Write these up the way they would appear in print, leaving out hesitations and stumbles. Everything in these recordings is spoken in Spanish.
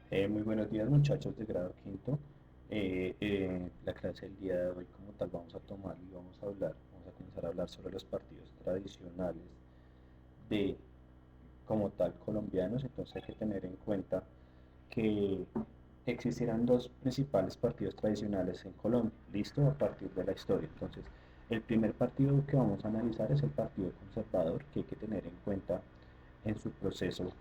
Muy buenos días muchachos de grado quinto. La clase del día de hoy como tal vamos a tomar y vamos a comenzar a hablar sobre los partidos tradicionales de como tal colombianos. Entonces hay que tener en cuenta que existirán dos principales partidos tradicionales en Colombia, listo, a partir de la historia. Entonces el primer partido que vamos a analizar es el Partido Conservador, que hay que tener en cuenta en su proceso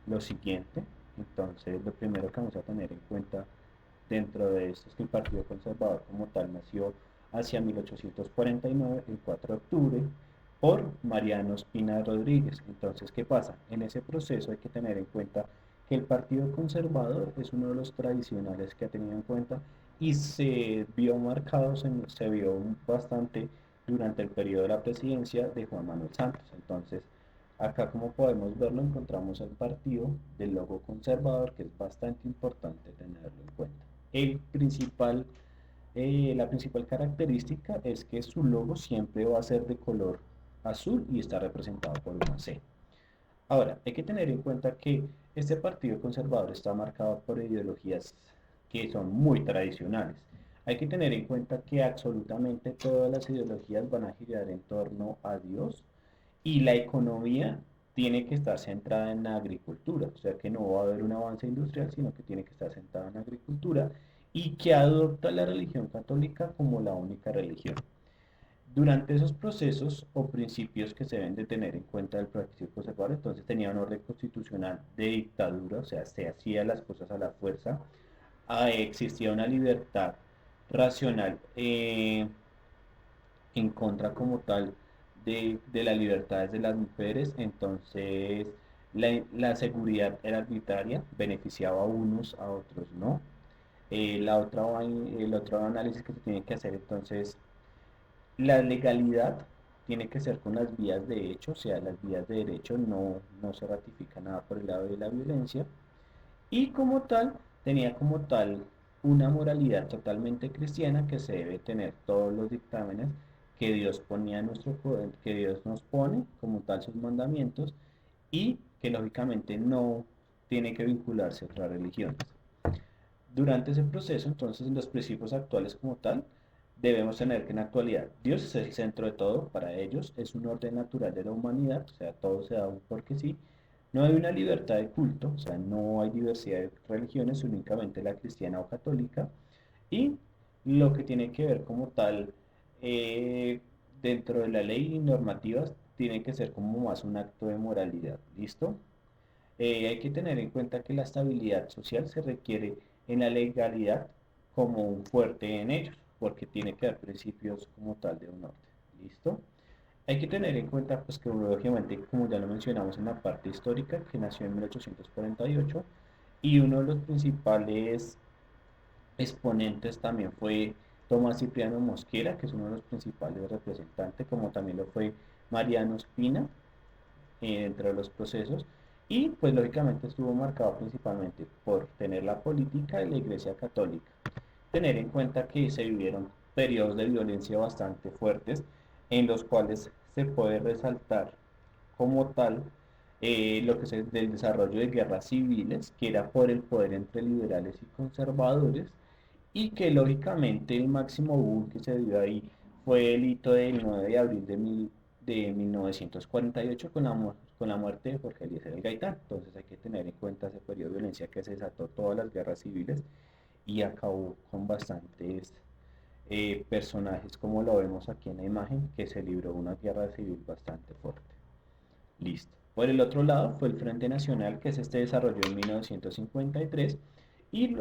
lo siguiente. Entonces, lo primero que vamos a tener en cuenta dentro de esto es que el Partido Conservador como tal nació hacia 1849, el 4 de octubre, por Mariano Espina Rodríguez. Entonces, ¿qué pasa? En ese proceso hay que tener en cuenta que el Partido Conservador es uno de los tradicionales que ha tenido en cuenta y se vio marcado, se vio bastante durante el periodo de la presidencia de Juan Manuel Santos. Entonces, acá como podemos verlo, encontramos el partido del logo conservador, que es bastante importante tenerlo en cuenta. La principal característica es que su logo siempre va a ser de color azul y está representado por una C. Ahora, hay que tener en cuenta que este partido conservador está marcado por ideologías que son muy tradicionales. Hay que tener en cuenta que absolutamente todas las ideologías van a girar en torno a Dios y la economía tiene que estar centrada en la agricultura, o sea que no va a haber un avance industrial, sino que tiene que estar centrada en la agricultura y que adopta la religión católica como la única religión. Durante esos procesos o principios que se deben de tener en cuenta del Partido Conservador, entonces tenía un orden constitucional de dictadura, o sea, se hacía las cosas a la fuerza, existía una libertad racional en contra como tal de las libertades de las mujeres. Entonces la seguridad era arbitraria, beneficiaba a unos, a otros no. El otro análisis que se tiene que hacer entonces, la legalidad tiene que ser con las vías de hecho, o sea, las vías de derecho no se ratifica nada por el lado de la violencia, y como tal, tenía como tal una moralidad totalmente cristiana que se debe tener todos los dictámenes que Dios ponía en nuestro poder, que Dios nos pone como tal sus mandamientos y que lógicamente no tiene que vincularse a otras religiones. Durante ese proceso, entonces, en los principios actuales como tal, debemos tener que en la actualidad Dios es el centro de todo, para ellos es un orden natural de la humanidad, o sea, todo se da porque sí. No hay una libertad de culto, o sea, no hay diversidad de religiones, únicamente la cristiana o católica. Y lo que tiene que ver como tal, eh, dentro de la ley y normativas, tiene que ser como más un acto de moralidad, ¿listo? Hay que tener en cuenta que la estabilidad social se requiere en la legalidad como un fuerte en ellos, porque tiene que haber principios como tal de un orden. ¿Listo? Hay que tener en cuenta pues, que lógicamente, como ya lo mencionamos en la parte histórica, que nació en 1848, y uno de los principales exponentes también fue Tomás Cipriano Mosquera, que es uno de los principales representantes, como también lo fue Mariano Espina, entre los procesos, y pues lógicamente estuvo marcado principalmente por tener la política de la Iglesia Católica. Tener en cuenta que se vivieron periodos de violencia bastante fuertes, en los cuales se puede resaltar como tal lo que es el del desarrollo de guerras civiles, que era por el poder entre liberales y conservadores, y que lógicamente el máximo boom que se dio ahí fue el hito del 9 de abril de 1948 con la muerte de Jorge Eliezer el Gaitán. Entonces hay que tener en cuenta ese periodo de violencia que se desató todas las guerras civiles y acabó con bastantes personajes, como lo vemos aquí en la imagen, que se libró una guerra civil bastante fuerte. Listo. Por el otro lado fue el Frente Nacional, que se desarrolló en 1953 y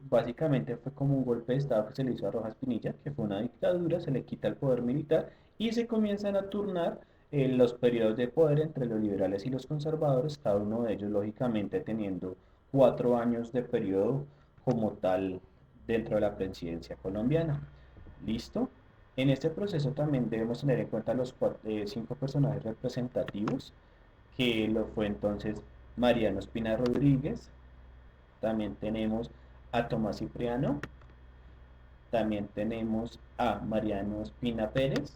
básicamente fue como un golpe de Estado que se le hizo a Rojas Pinilla, que fue una dictadura, se le quita el poder militar y se comienzan a turnar los periodos de poder entre los liberales y los conservadores, cada uno de ellos lógicamente teniendo 4 años de periodo como tal dentro de la presidencia colombiana. ¿Listo? En este proceso también debemos tener en cuenta los 5 personajes representativos, que lo fue entonces Mariano Espina Rodríguez, también tenemos a Tomás Cipriano, también tenemos a Mariano Espina Pérez,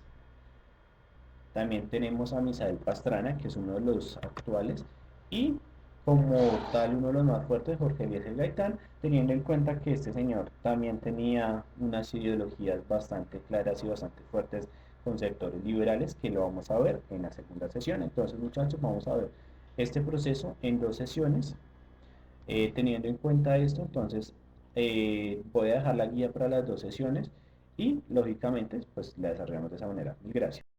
también tenemos a Misael Pastrana, que es uno de los actuales, y como tal uno de los más fuertes, Jorge Eliezer Gaitán, teniendo en cuenta que este señor también tenía unas ideologías bastante claras y bastante fuertes con sectores liberales, que lo vamos a ver en la segunda sesión. Entonces, muchachos, vamos a ver este proceso en dos sesiones. Teniendo en cuenta esto, entonces voy a dejar la guía para las dos sesiones y lógicamente pues la desarrollamos de esa manera. Mil gracias.